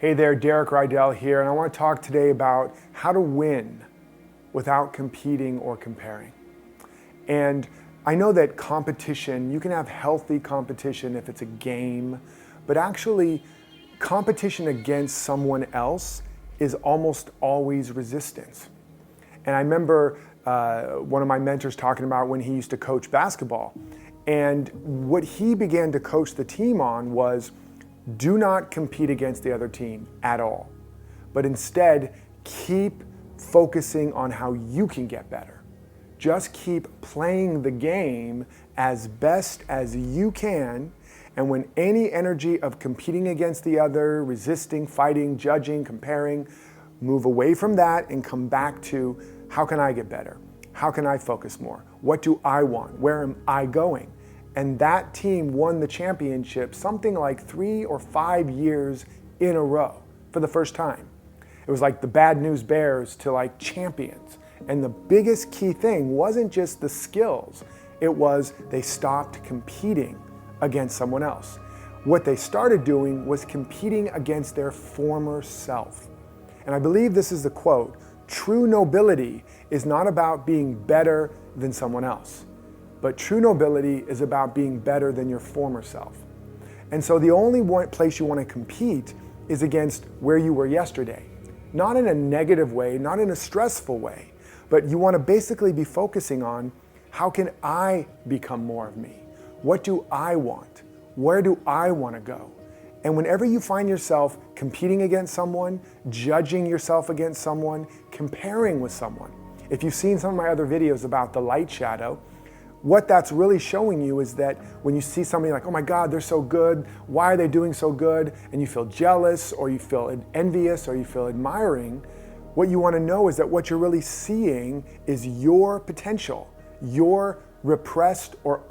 Hey there, Derek Rydall here, and I want to talk today about how to win without competing or comparing. And I know that competition, you can have healthy competition if it's a game, but actually competition against someone else is almost always resistance. And I remember one of my mentors talking about when he used to coach basketball. And what he began to coach the team on was, do not compete against the other team at all, but instead keep focusing on how you can get better. Just keep playing the game as best as you can, and when any energy of competing against the other, resisting, fighting, judging, comparing, move away from that and come back to, how can I get better? How can I focus more? What do I want? Where am I going? And that team won the championship something like 3 or 5 years in a row for the first time. It was like the Bad News Bears to like champions. And the biggest key thing wasn't just the skills, it was they stopped competing against someone else. What they started doing was competing against their former self. And I believe this is the quote, true nobility is not about being better than someone else. But true nobility is about being better than your former self. And so the only place you want to compete is against where you were yesterday. Not in a negative way, not in a stressful way, but you want to basically be focusing on, how can I become more of me? What do I want? Where do I want to go? And whenever you find yourself competing against someone, judging yourself against someone, comparing with someone, if you've seen some of my other videos about the light shadow, what that's really showing you is that when you see somebody like, oh my God, they're so good, why are they doing so good? And you feel jealous, or you feel envious, or you feel admiring, what you want to know is that what you're really seeing is your potential, your repressed or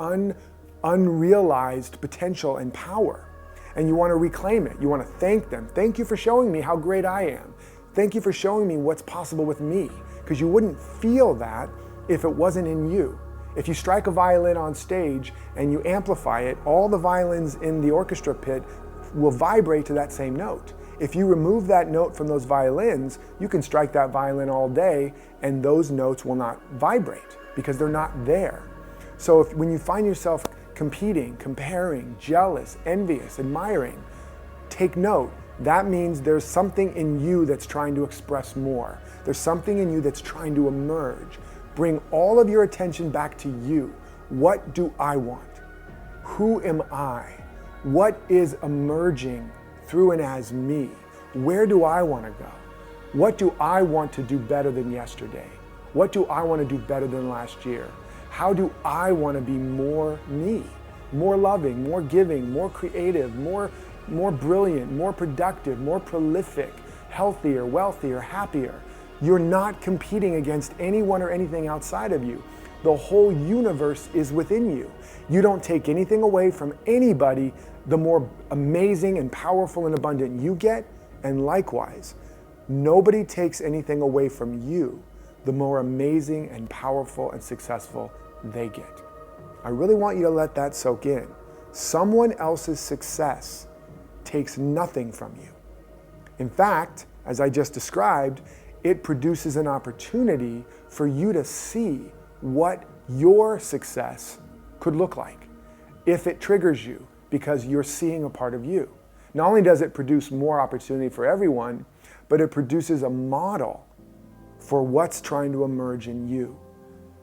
unrealized potential and power. And you want to reclaim it. You want to thank them. Thank you for showing me how great I am. Thank you for showing me what's possible with me. Because you wouldn't feel that if it wasn't in you. If you strike a violin on stage and you amplify it, all the violins in the orchestra pit will vibrate to that same note. If you remove that note from those violins, you can strike that violin all day and those notes will not vibrate because they're not there. So when you find yourself competing, comparing, jealous, envious, admiring, take note. That means there's something in you that's trying to express more. There's something in you that's trying to emerge. Bring all of your attention back to you. What do I want? Who am I? What is emerging through and as me? Where do I want to go? What do I want to do better than yesterday? What do I want to do better than last year? How do I want to be more me? More loving, more giving, more creative, more brilliant, more productive, more prolific, healthier, wealthier, happier. You're not competing against anyone or anything outside of you. The whole universe is within you. You don't take anything away from anybody. The more amazing and powerful and abundant you get, and likewise, nobody takes anything away from you. The more amazing and powerful and successful they get. I really want you to let that soak in. Someone else's success takes nothing from you. In fact, as I just described, it produces an opportunity for you to see what your success could look like if it triggers you, because you're seeing a part of you. Not only does it produce more opportunity for everyone, but it produces a model for what's trying to emerge in you.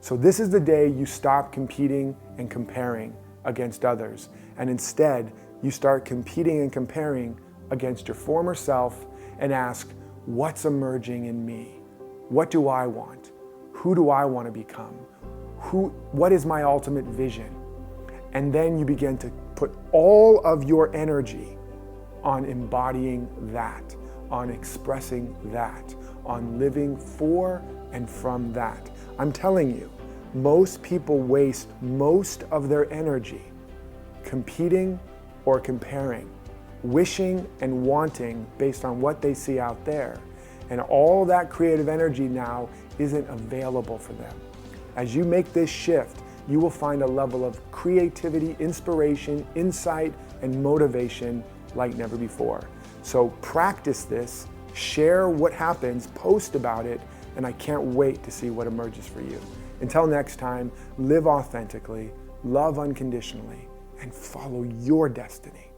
So this is the day you stop competing and comparing against others, and instead you start competing and comparing against your former self and ask, what's emerging in me? What do I want? Who do I want to become? What is my ultimate vision? And then you begin to put all of your energy on embodying that, on expressing that, on living for and from that. I'm telling you, most people waste most of their energy competing or comparing, wishing and wanting based on what they see out there. And all that creative energy now isn't available for them. As you make this shift, you will find a level of creativity, inspiration, insight, and motivation like never before. So practice this, share what happens, post about it, and I can't wait to see what emerges for you. Until next time, live authentically, love unconditionally, and follow your destiny.